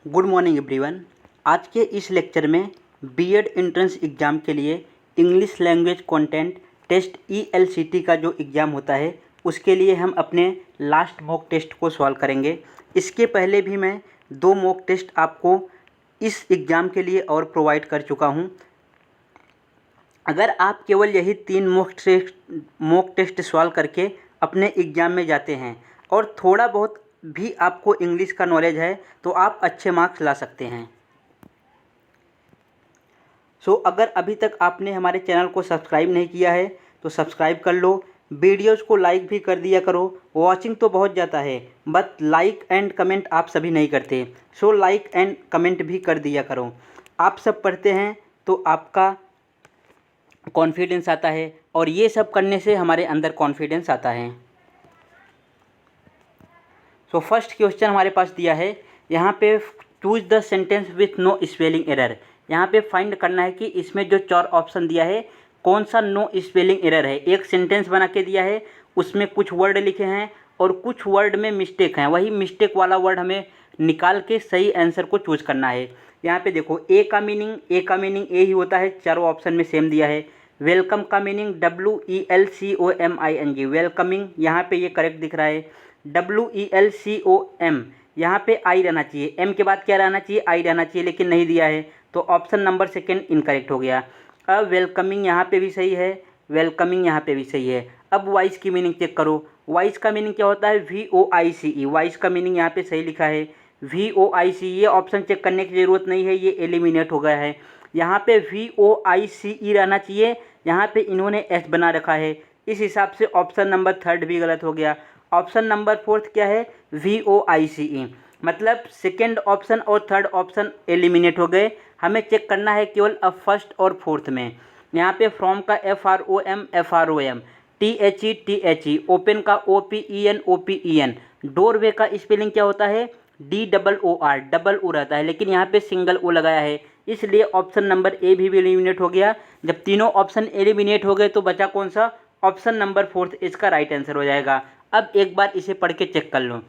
Good morning everyone. आज के इस लेक्चर में बीएड एंट्रेंस एग्ज़ाम के लिए इंग्लिश लैंग्वेज कंटेंट टेस्ट ईएलसीटी का जो एग्ज़ाम होता है उसके लिए हम अपने लास्ट मॉक टेस्ट को सॉल्व करेंगे। इसके पहले भी मैं 2 मॉक टेस्ट आपको इस एग्ज़ाम के लिए और प्रोवाइड कर चुका हूँ। अगर आप केवल यही 3 मॉक टेस्ट सॉल्व करके अपने एग्ज़ाम में जाते हैं और थोड़ा बहुत भी आपको इंग्लिश का नॉलेज है तो आप अच्छे मार्क्स ला सकते हैं। अगर अभी तक आपने हमारे चैनल को सब्सक्राइब नहीं किया है तो सब्सक्राइब कर लो, वीडियोज़ को लाइक भी कर दिया करो। वॉचिंग तो बहुत जाता है बट लाइक एंड कमेंट आप सभी नहीं करते, लाइक एंड कमेंट भी कर दिया करो। आप सब पढ़ते हैं तो आपका कॉन्फिडेंस आता है और ये सब करने से हमारे अंदर कॉन्फिडेंस आता है। फर्स्ट क्वेश्चन हमारे पास दिया है, यहाँ पे choose the sentence with no spelling error. यहाँ पे फाइंड करना है कि इसमें जो 4 ऑप्शन दिया है कौन सा नो स्पेलिंग एरर है। एक सेंटेंस बना के दिया है, उसमें कुछ वर्ड लिखे हैं और कुछ वर्ड में मिस्टेक हैं, वही मिस्टेक वाला वर्ड हमें निकाल के सही आंसर को चूज करना है। यहाँ पे देखो ए का मीनिंग ए ही होता है, चारों ऑप्शन में सेम दिया है। वेलकम का मीनिंग WELCOMING, वेलकमिंग, यहाँ पे ये करेक्ट दिख रहा है। WELCOM, यहाँ पे आई रहना चाहिए, एम के बाद क्या रहना चाहिए, आई रहना चाहिए, लेकिन नहीं दिया है तो ऑप्शन नंबर सेकेंड इनकरेक्ट हो गया। अब वेलकमिंग यहाँ पे भी सही है, वेलकमिंग यहाँ पे भी सही है। अब वॉइस की मीनिंग चेक करो, वॉइस का मीनिंग क्या होता है, VOICE, वॉइस का मीनिंग यहाँ पे सही लिखा है VOICE। ये ऑप्शन चेक करने की ज़रूरत नहीं है, ये एलिमिनेट हो गया है। यहाँ पे VOICE रहना चाहिए, यहाँ पे इन्होंने S बना रखा है, इस हिसाब से ऑप्शन नंबर थर्ड भी गलत हो गया। ऑप्शन नंबर फोर्थ क्या है, VOICE, मतलब सेकेंड ऑप्शन और थर्ड ऑप्शन एलिमिनेट हो गए। हमें चेक करना है केवल अब फर्स्ट और फोर्थ में। यहाँ पे फ्रॉम का FROM, THE, ओपन का OPEN, डोरवे का स्पेलिंग क्या होता है, DOOR, डबल ओ रहता है, लेकिन यहाँ पे सिंगल ओ लगाया है, इसलिए ऑप्शन नंबर ए भी एलिमिनेट हो गया। जब तीनों ऑप्शन एलिमिनेट हो गए तो बचा कौन सा, ऑप्शन नंबर फोर्थ, इसका राइट आंसर हो जाएगा। अब एक बार इसे पढ़ के चेक कर लो।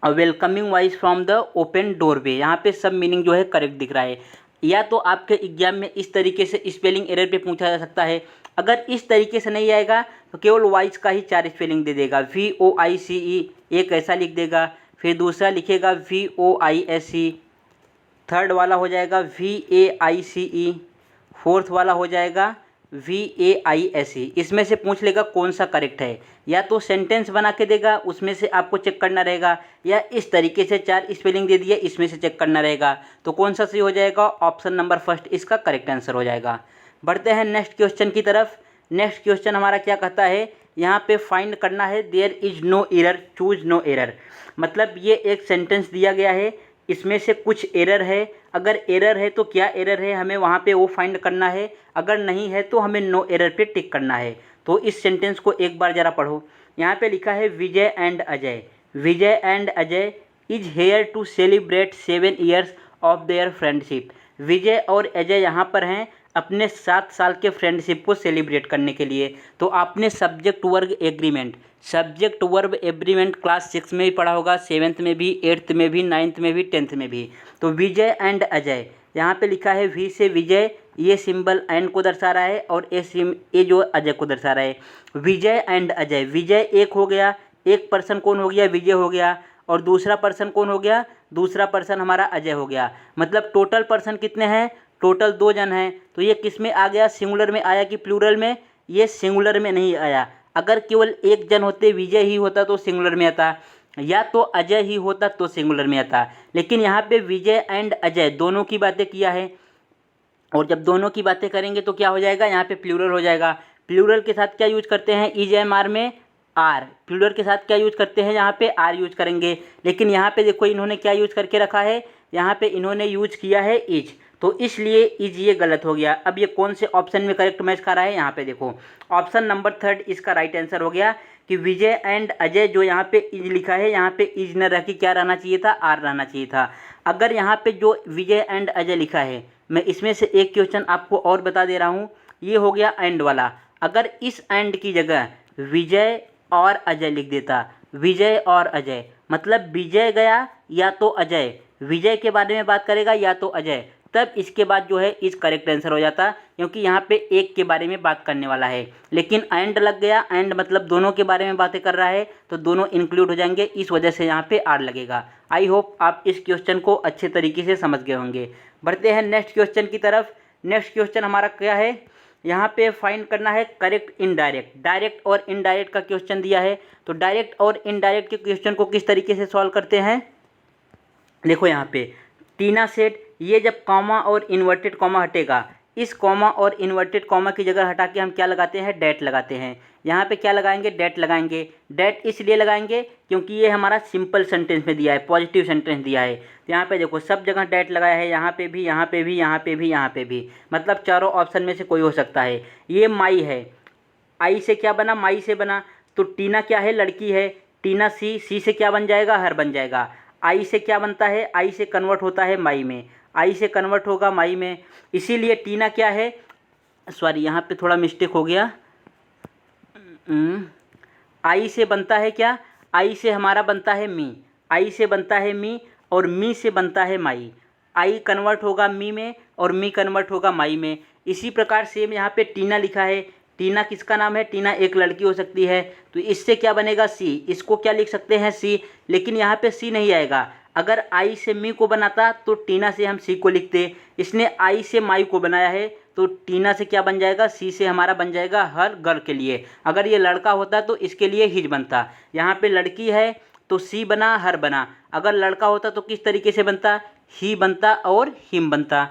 Welcoming voice from the open doorway, यहाँ पे सब मीनिंग जो है करेक्ट दिख रहा है। या तो आपके एग्जाम में इस तरीके से स्पेलिंग एरर पे पूछा जा सकता है, अगर इस तरीके से नहीं आएगा तो केवल वॉइस का ही 4 स्पेलिंग दे देगा, VOICE एक ऐसा लिख देगा, फिर दूसरा लिखेगा VOISE, थर्ड वाला हो जाएगा VAICE, फोर्थ वाला हो जाएगा VAISE। इसमें से पूछ लेगा कौन सा करेक्ट है, या तो सेंटेंस बना के देगा उसमें से आपको चेक करना रहेगा, या इस तरीके से 4 स्पेलिंग दे दिया इसमें से चेक करना रहेगा। तो कौन सा सही हो जाएगा, ऑप्शन नंबर फर्स्ट इसका करेक्ट आंसर हो जाएगा। बढ़ते हैं नेक्स्ट क्वेश्चन की तरफ। नेक्स्ट क्वेश्चन हमारा क्या कहता है, यहाँ पे फाइंड करना है there is no error, choose no error. मतलब ये एक सेंटेंस दिया गया है, इसमें से कुछ एरर है, अगर एरर है तो क्या एरर है हमें वहाँ पे वो फाइंड करना है, अगर नहीं है तो हमें नो एरर पे टिक करना है। तो इस सेंटेंस को एक बार ज़रा पढ़ो। यहाँ पे लिखा है Vijay and Ajay is here to celebrate 7 years of their friendship. Vijay और अजय यहाँ पर हैं अपने 7 साल के फ्रेंडशिप को सेलिब्रेट करने के लिए। तो आपने सब्जेक्ट वर्ब एग्रीमेंट क्लास 6 में भी पढ़ा होगा, 7th में भी, 8th में भी, 9th में भी, 10th में भी। तो विजय एंड अजय, यहाँ पे लिखा है वी से विजय, ये सिंबल एंड को दर्शा रहा है और ये जो अजय को दर्शा रहा है। विजय एंड अजय, विजय एक हो गया, एक पर्सन कौन हो गया, विजय हो गया, और दूसरा पर्सन कौन हो गया, दूसरा पर्सन हमारा अजय हो गया। मतलब टोटल पर्सन कितने हैं, टोटल 2 जन हैं। तो ये किस में आ गया, सिंगुलर में आया कि प्लूरल में, ये सिंगुलर में नहीं आया। अगर केवल एक जन होते, विजय ही होता तो सिंगुलर में आता, या तो अजय ही होता तो सिंगुलर में आता, लेकिन यहाँ पे विजय एंड अजय दोनों की बातें किया है, और जब दोनों की बातें करेंगे तो क्या हो जाएगा, यहाँ पे प्लूरल हो जाएगा। प्लूरल के साथ क्या यूज करते हैं, EJMR में आर, प्लूरल के साथ क्या यूज करते हैं, यहाँ पे आर यूज करेंगे। लेकिन यहाँ पे देखो इन्होंने क्या यूज करके रखा है, यहाँ पे इन्होंने यूज किया है इज, तो इसलिए इज ये गलत हो गया। अब ये कौन से ऑप्शन में करेक्ट मैच कर रहा है, यहाँ पे देखो ऑप्शन नंबर थर्ड इसका राइट आंसर हो गया कि विजय एंड अजय, जो यहाँ पे इज लिखा है यहाँ पे इज न रह के क्या रहना चाहिए था, आर रहना चाहिए था। अगर यहाँ पे जो विजय एंड अजय लिखा है, मैं इसमें से एक क्वेश्चन आपको और बता दे रहा हूँ, ये हो गया एंड वाला। अगर इस एंड की जगह विजय और अजय लिख देता, विजय और अजय, मतलब विजय गया या तो अजय, विजय के बारे में बात करेगा या तो अजय, तब इसके बाद जो है इज करेक्ट आंसर हो जाता, क्योंकि यहाँ पे एक के बारे में बात करने वाला है। लेकिन एंड लग गया, एंड मतलब दोनों के बारे में बातें कर रहा है तो दोनों इंक्लूड हो जाएंगे, इस वजह से यहाँ पे आर लगेगा। आई होप आप इस क्वेश्चन को अच्छे तरीके से समझ गए होंगे। बढ़ते हैं नेक्स्ट क्वेश्चन की तरफ। नेक्स्ट क्वेश्चन हमारा क्या है, यहाँ पे फाइंड करना है करेक्ट इनडायरेक्ट। डायरेक्ट और इनडायरेक्ट का क्वेश्चन दिया है, तो डायरेक्ट और इनडायरेक्ट के क्वेश्चन को किस तरीके से सॉल्व करते हैं। देखो यहाँ पे टीना सेट, ये जब कॉमा और इन्वर्टेड कॉमा हटेगा, इस कॉमा और इन्वर्टेड कॉमा की जगह हटा के हम क्या लगाते हैं, डैट लगाते हैं। यहाँ पे क्या लगाएंगे, डैट लगाएंगे। डैट इसलिए लगाएंगे क्योंकि ये हमारा सिंपल सेंटेंस में दिया है, पॉजिटिव सेंटेंस दिया है। तो यहाँ पे देखो सब जगह डैट लगाया है, यहाँ पे भी, यहाँ पे भी, यहाँ पे भी, यहाँ पे भी, मतलब चारों ऑप्शन में से कोई हो सकता है। ये माई है, आई से क्या बना, माई से बना। तो टीना क्या है, लड़की है। टीना सी, सी से क्या बन जाएगा, हर बन जाएगा। आई से क्या बनता है, आई से कन्वर्ट होता है माई में, आई से कन्वर्ट होगा माई में। इसीलिए टीना क्या है, सॉरी यहाँ पे थोड़ा मिस्टेक हो गया। आई से बनता है क्या, आई से हमारा बनता है मी, आई से बनता है मी, और मी से बनता है माई। आई कन्वर्ट होगा मी में और मी कन्वर्ट होगा माई में। इसी प्रकार सेम यहाँ पे टीना लिखा है। टीना किसका नाम है, टीना एक लड़की हो सकती है, तो इससे क्या बनेगा, सी। इसको क्या लिख सकते हैं, सी। लेकिन यहाँ पे सी नहीं आएगा। अगर आई से मी को बनाता तो टीना से हम सी को लिखते। इसने आई से माई को बनाया है, तो टीना से क्या बन जाएगा, सी से हमारा बन जाएगा हर गर्ल के लिए। अगर ये लड़का होता तो इसके लिए हिज बनता। यहाँ पे लड़की है तो सी बना, हर बना। अगर लड़का होता तो किस तरीके से बनता, ही बनता और हिम बनता।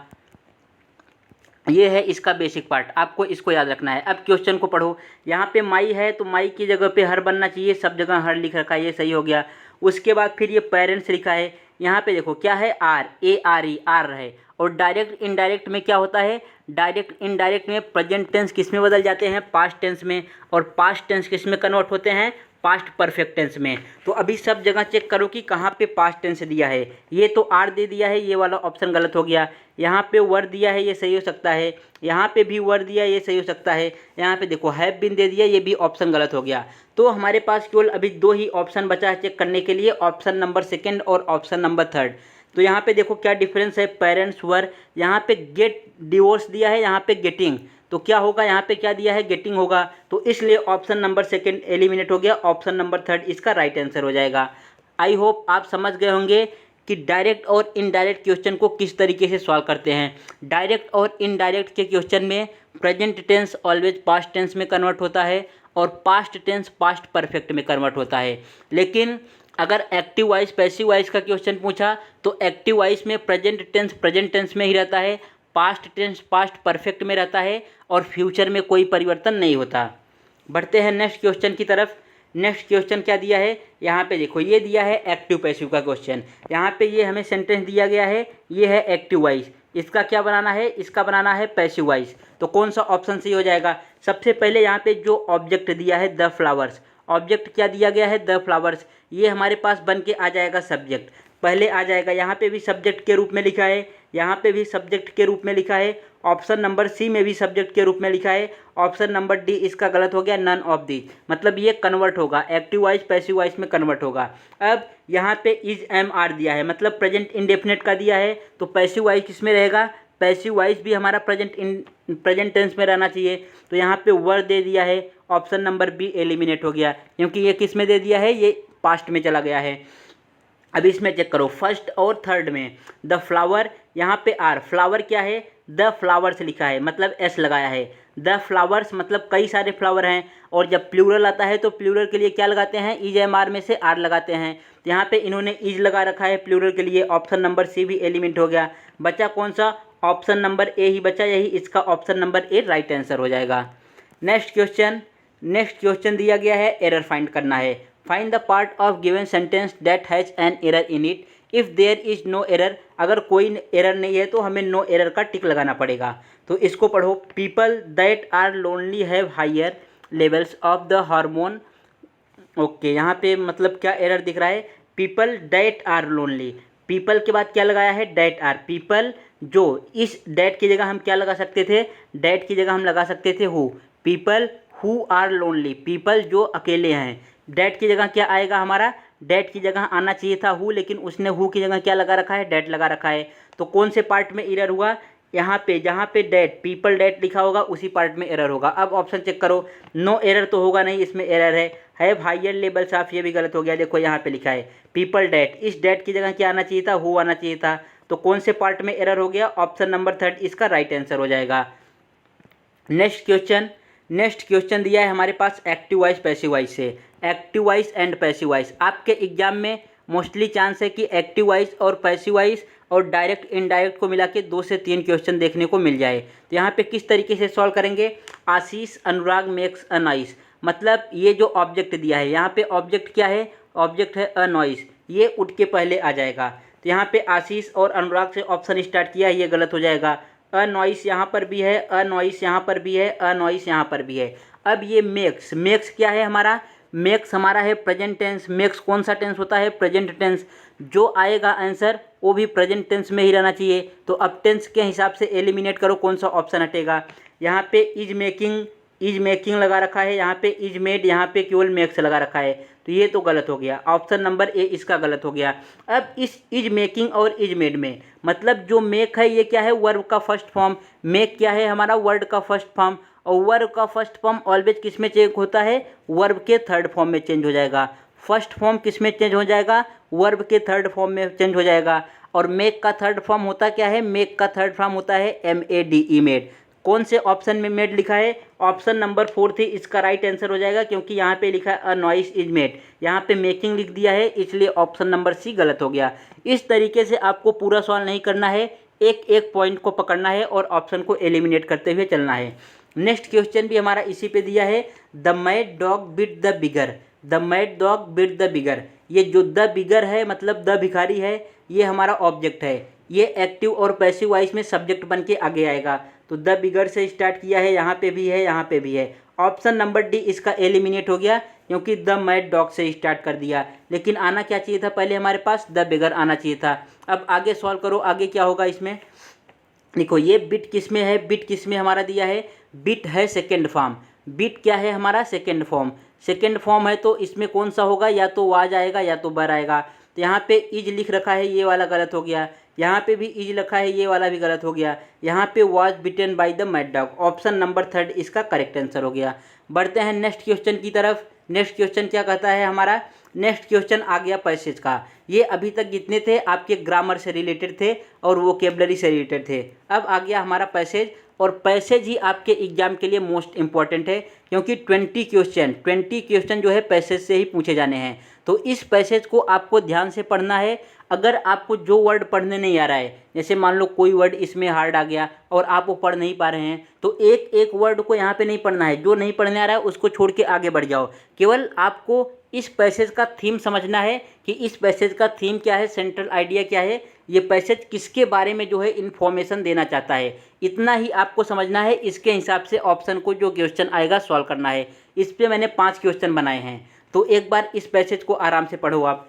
ये है इसका बेसिक पार्ट, आपको इसको याद रखना है। अब क्वेश्चन को पढ़ो। यहाँ पे माई है तो माई की जगह पे हर बनना चाहिए, सब जगह हर लिख रखा है, ये सही हो गया। उसके बाद फिर ये पेरेंट्स लिखा है। यहाँ पे देखो क्या है, are, A R E, are है। और डायरेक्ट इनडायरेक्ट में क्या होता है, डायरेक्ट इनडायरेक्ट में प्रेजेंट टेंस किस में बदल जाते हैं, पास्ट टेंस में, और पास्ट टेंस किस में कन्वर्ट होते हैं, पास्ट परफेक्ट टेंस में। तो अभी सब जगह चेक करो कि कहाँ पे पास्ट टेंस दिया है। ये तो आर दे दिया है, ये वाला ऑप्शन गलत हो गया। यहाँ पे वर दिया है, ये सही हो सकता है। यहाँ पे भी वर दिया, ये सही हो सकता है। यहाँ पे देखो हैव बीन दे दिया, ये भी ऑप्शन गलत हो गया। तो हमारे पास केवल अभी दो ही ऑप्शन बचा है चेक करने के लिए, ऑप्शन नंबर सेकेंड और ऑप्शन नंबर थर्ड। तो यहाँ पे देखो क्या डिफरेंस है, पेरेंट्स वर, यहाँ पे गेट डिवोर्स दिया है, यहाँ पे गेटिंग। तो क्या होगा, यहाँ पे क्या दिया है, गेटिंग होगा। तो इसलिए ऑप्शन नंबर सेकेंड एलिमिनेट हो गया, ऑप्शन नंबर थर्ड इसका राइट आंसर हो जाएगा। आई होप आप समझ गए होंगे कि डायरेक्ट और इनडायरेक्ट क्वेश्चन को किस तरीके से सॉल्व करते हैं। डायरेक्ट और इनडायरेक्ट के क्वेश्चन में present tense always past tense में कन्वर्ट होता है और पास्ट टेंस पास्ट परफेक्ट में कन्वर्ट होता है। लेकिन अगर एक्टिव वाइज पैसिव वाइज का क्वेश्चन पूछा तो एक्टिव वाइज में प्रेजेंट टेंस में ही रहता है, पास्ट टेंस पास्ट परफेक्ट में रहता है, और फ्यूचर में कोई परिवर्तन नहीं होता। बढ़ते हैं नेक्स्ट क्वेश्चन की तरफ। नेक्स्ट क्वेश्चन क्या दिया है, यहाँ पे देखो ये दिया है एक्टिव पैसिव का क्वेश्चन। यहाँ पे ये हमें सेंटेंस दिया गया है, ये है एक्टिव वाइज, इसका क्या बनाना है, इसका बनाना है पैसिव वाइज। तो कौन सा ऑप्शन सही हो जाएगा। सबसे पहले यहाँ पे जो ऑब्जेक्ट दिया है द फ्लावर्स, ऑब्जेक्ट क्या दिया गया है, द फ्लावर्स, ये हमारे पास बन के आ जाएगा सब्जेक्ट, पहले आ जाएगा। यहाँ पे भी सब्जेक्ट के रूप में लिखा है, यहाँ पे भी सब्जेक्ट के रूप में लिखा है, ऑप्शन नंबर सी में भी सब्जेक्ट के रूप में लिखा है, ऑप्शन नंबर डी इसका गलत हो गया, नन ऑफ दी, मतलब ये कन्वर्ट होगा, एक्टिव वाइज पैसिव वाइज में कन्वर्ट होगा। अब यहाँ पे इज एम आर दिया है, मतलब प्रेजेंट इंडेफिनेट का दिया है, तो पैसिव वाइज किस में रहेगा, पैसिव वाइज भी हमारा प्रेजेंट टेंस में रहना चाहिए। तो यहाँ पे वर दे दिया है, ऑप्शन नंबर बी एलिमिनेट हो गया, क्योंकि ये किस में दे दिया है, ये पास्ट में चला गया है। अब इसमें चेक करो फर्स्ट और थर्ड में द फ्लावर, यहाँ पे आर, फ्लावर क्या है, द फ्लावर्स लिखा है, मतलब एस लगाया है। द फ्लावर्स मतलब कई सारे फ्लावर हैं, और जब प्लूरल आता है तो प्लूरल के लिए क्या लगाते हैं, इज एम आर में से आर लगाते हैं। यहाँ पे इन्होंने इज लगा रखा है प्लूरल के लिए, ऑप्शन नंबर सी भी एलिमेंट हो गया। बचा कौन सा, ऑप्शन नंबर ए ही बचा, यही इसका ऑप्शन नंबर ए राइट आंसर हो जाएगा। नेक्स्ट क्वेश्चन दिया गया है, एरर फाइंड करना है। Find the part of given sentence that has an error in it if there is no error. अगर कोई एरर नहीं है तो हमें नो एरर का टिक लगाना पड़ेगा। तो इसको पढ़ो, people that are lonely have higher levels of the hormone. Okay, यहाँ पे मतलब क्या एरर दिख रहा है, people that are lonely, people के बाद क्या लगाया है, डैट आर, पीपल जो, इस डैट की जगह हम क्या लगा सकते थे, डैट की जगह हम लगा सकते थे who, people who are lonely, people जो अकेले हैं। डैट की जगह क्या आएगा हमारा, डेट की जगह आना चाहिए था हु, लेकिन उसने हु की जगह क्या लगा रखा है, डेट लगा रखा है। तो कौन से पार्ट में एरर हुआ, यहाँ पे जहाँ पे डेट पीपल डेट लिखा होगा उसी पार्ट में एरर होगा। अब ऑप्शन चेक करो, नो एरर तो होगा नहीं, इसमें एरर है हैव हायर लेवल्स ऑफ, ये भी गलत हो गया। देखो यहाँ पे लिखा है पीपल डेट, इस डेट की जगह क्या आना चाहिए था, हु आना चाहिए था। तो कौन से पार्ट में एरर हो गया, ऑप्शन नंबर 3 इसका राइट आंसर हो जाएगा। नेक्स्ट क्वेश्चन दिया है हमारे पास एक्टिव वॉइस पैसिव वॉइस से, active voice and passive voice. आपके एग्जाम में मोस्टली चांस है कि एक्टिव वॉइस और पैसिव वॉइस और डायरेक्ट इनडायरेक्ट को मिला के 2 से 3 क्वेश्चन देखने को मिल जाए। तो यहाँ पे किस तरीके से सॉल्व करेंगे, आशीष अनुराग मेक्स अ नॉइस, मतलब ये जो ऑब्जेक्ट दिया है यहाँ पे ऑब्जेक्ट क्या है, ऑब्जेक्ट है अ नॉइस, ये उठ के पहले आ जाएगा। तो यहाँ पे आशीष और अनुराग से ऑप्शन स्टार्ट किया है, ये गलत हो जाएगा। अ नॉइस यहाँ पर भी है, अ नॉइस यहाँ पर भी है, अ नॉइस यहाँ पर भी है। अब ये मेक्स क्या है हमारा, मेक्स हमारा है प्रेजेंट टेंस। मेक्स कौन सा टेंस होता है, प्रेजेंट टेंस। जो आएगा आंसर वो भी प्रेजेंट टेंस में ही रहना चाहिए। तो अब टेंस के हिसाब से एलिमिनेट करो कौन सा ऑप्शन हटेगा। यहाँ पे इज मेकिंग लगा रखा है, यहाँ पे इज मेड, यहाँ पे केवल मेक्स लगा रखा है, तो ये तो गलत हो गया। ऑप्शन नंबर ए इसका गलत हो गया। अब इस इज मेकिंग और इज मेड में मतलब जो मेक है ये क्या है, वर्ब का फर्स्ट फॉर्म। मेक क्या है हमारा, वर्ड का फर्स्ट फॉर्म, और वर्ब का फर्स्ट फॉर्म ऑलवेज किस में चेंज होता है, वर्ब के थर्ड फॉर्म में चेंज हो जाएगा। फर्स्ट फॉर्म किस में चेंज हो जाएगा, वर्ब के थर्ड फॉर्म में चेंज हो जाएगा। और मेक का थर्ड फॉर्म होता क्या है, मेक का थर्ड फॉर्म होता है MADE, मेड। कौन से ऑप्शन में मेड लिखा है, ऑप्शन नंबर 4 थी इसका राइट आंसर हो जाएगा, क्योंकि यहाँ पे लिखा है अ नॉइस इज मेड, यहाँ पे मेकिंग लिख दिया है, इसलिए ऑप्शन नंबर सी गलत हो गया। इस तरीके से आपको पूरा सवाल नहीं करना है, एक एक पॉइंट को पकड़ना है और ऑप्शन को एलिमिनेट करते हुए चलना है। नेक्स्ट क्वेश्चन भी हमारा इसी पे दिया है, the mad dog bit the bigger, the mad dog bit the bigger. ये जो द बिगर है मतलब द भिखारी है, ये हमारा ऑब्जेक्ट है। ये एक्टिव और पैसिव वॉइस में सब्जेक्ट बन के आगे आएगा। तो द बिगर से स्टार्ट किया है, यहाँ पे भी है, यहाँ पे भी है। ऑप्शन नंबर डी इसका एलिमिनेट हो गया, क्योंकि द मैड डॉग से स्टार्ट कर दिया। लेकिन आना क्या चाहिए था, पहले हमारे पास द बिगर आना चाहिए था। अब आगे सॉल्व करो, आगे क्या होगा इसमें। देखो ये बिट किस में है, बिट किस में हमारा दिया है, बिट है सेकेंड फॉर्म। बिट क्या है हमारा, सेकेंड फॉर्म। सेकेंड फॉर्म है तो इसमें कौन सा होगा, या तो वाज आएगा या तो बर आएगा। तो यहाँ पे इज लिख रखा है, ये वाला गलत हो गया। यहाँ पे भी इज लिखा है, ये वाला भी गलत हो गया। यहाँ पे was bitten by the mad dog, option number 3 इसका करेक्ट आंसर हो गया। बढ़ते हैं नेक्स्ट क्वेश्चन की तरफ। नेक्स्ट क्वेश्चन क्या कहता है हमारा, नेक्स्ट क्वेश्चन आ गया पैसेज का। ये अभी तक जितने थे आपके ग्रामर से रिलेटेड थे और वोकेबलरी से रिलेटेड थे। अब आ गया हमारा पैसेज, और पैसेज ही आपके एग्जाम के लिए मोस्ट इंपॉर्टेंट है, क्योंकि 20 क्वेश्चन जो है पैसेज से ही पूछे जाने हैं। तो इस पैसेज को आपको ध्यान से पढ़ना है। अगर आपको जो वर्ड पढ़ने नहीं आ रहा है, जैसे मान लो कोई वर्ड इसमें हार्ड आ गया और आप वो पढ़ नहीं पा रहे हैं, तो एक एक वर्ड को यहाँ पे नहीं पढ़ना है। जो नहीं पढ़ने आ रहा है उसको छोड़ के आगे बढ़ जाओ। केवल आपको इस पैसेज का थीम समझना है कि इस पैसेज का थीम क्या है, सेंट्रल आइडिया क्या है, ये पैसेज किसके बारे में जो है इन्फॉर्मेशन देना चाहता है, इतना ही आपको समझना है। इसके हिसाब से ऑप्शन को जो क्वेश्चन आएगा सॉल्व करना है। इस पर मैंने 5 क्वेश्चन बनाए हैं, तो एक बार इस पैसेज को आराम से पढ़ो आप।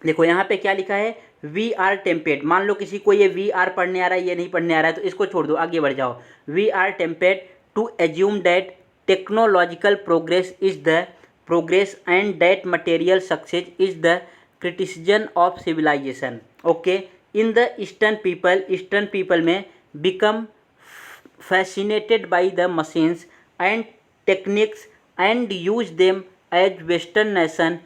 देखो यहाँ पे क्या लिखा है, वी आर टेम्पेड। मान लो किसी को ये वी आर पढ़ने आ रहा है, ये नहीं पढ़ने आ रहा है, तो इसको छोड़ दो, आगे बढ़ जाओ। We are tempted to assume that technological progress is the progress and that material success is the criterion of civilization. Okay, in the eastern people में become fascinated by the machines and techniques and use them as western nation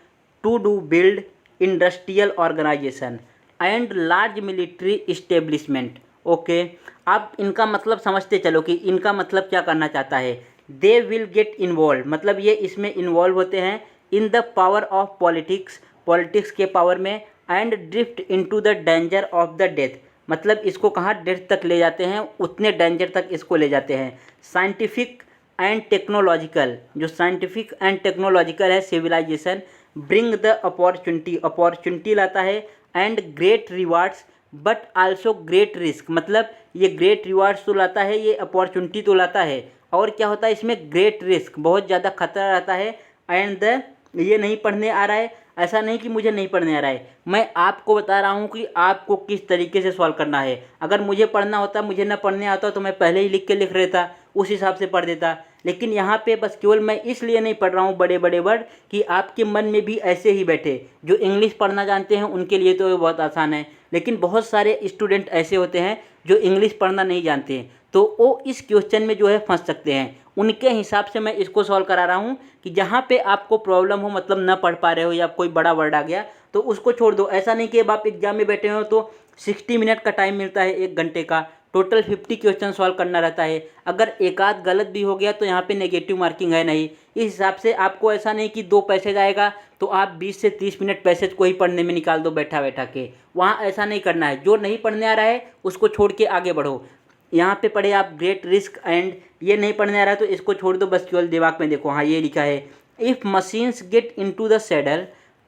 to do build industrial organization and large military establishment. Okay, आप इनका मतलब समझते चलो कि इनका मतलब क्या करना चाहता है। दे विल गेट इन्वॉल्व, मतलब ये इसमें इन्वॉल्व होते हैं in the power of politics के पावर में, and drift into the danger of the death, मतलब इसको कहाँ डेथ तक ले जाते हैं, उतने डेंजर तक इसको ले जाते हैं। साइंटिफिक एंड टेक्नोलॉजिकल, जो साइंटिफिक एंड टेक्नोलॉजिकल है सिविलाइजेशन, ब्रिंग द अपॉर्चुनिटी लाता है, and great rewards but also great risk, मतलब ये ग्रेट रिवार्ड्स तो लाता है, ये अपॉर्चुनिटी तो लाता है, और क्या होता है इसमें ग्रेट रिस्क, बहुत ज़्यादा खतरा रहता है। एंड द, ये नहीं पढ़ने आ रहा है, ऐसा नहीं कि मुझे नहीं पढ़ने आ रहा है, मैं आपको बता रहा हूँ कि आपको किस तरीके से सॉल्व करना है। अगर मुझे पढ़ना होता, मुझे ना पढ़ने आता तो मैं पहले ही लिख रहता, उस हिसाब से पढ़ देता। लेकिन यहाँ पे बस केवल मैं इसलिए नहीं पढ़ रहा हूँ बड़े बड़े वर्ड कि आपके मन में भी ऐसे ही बैठे। जो इंग्लिश पढ़ना जानते हैं उनके लिए तो ये बहुत आसान है, लेकिन बहुत सारे स्टूडेंट ऐसे होते हैं जो इंग्लिश पढ़ना नहीं जानते हैं, तो वो इस क्वेश्चन में जो है फंस सकते हैं। उनके हिसाब से मैं इसको सॉल्व करा रहा हूँ कि जहाँ पे आपको प्रॉब्लम हो, मतलब न पढ़ पा रहे हो या कोई बड़ा वर्ड आ गया तो उसको छोड़ दो। ऐसा नहीं कि अब आप एग्जाम में बैठे हो तो 60 मिनट का टाइम मिलता है, 1 घंटे का, टोटल 50 क्वेश्चन सॉल्व करना रहता है। अगर एक आध गलत भी हो गया तो यहाँ पे नेगेटिव मार्किंग है नहीं। इस हिसाब से आपको ऐसा नहीं कि 2 पैसेज आएगा तो आप 20 से 30 मिनट पैसेज को ही पढ़ने में निकाल दो बैठा बैठा के, वहाँ ऐसा नहीं करना है। जो नहीं पढ़ने आ रहा है उसको छोड़ के आगे बढ़ो। यहाँ पे पढ़े आप ग्रेट रिस्क एंड, ये नहीं पढ़ने आ रहा है तो इसको छोड़ दो, बस केवल दिमाग में देखो। हाँ, ये लिखा है if machines get into the saddle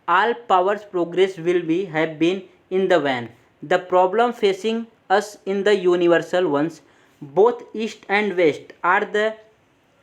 all powers progress will be have been in the van. The problem facing us in the universal ones, both east and west are the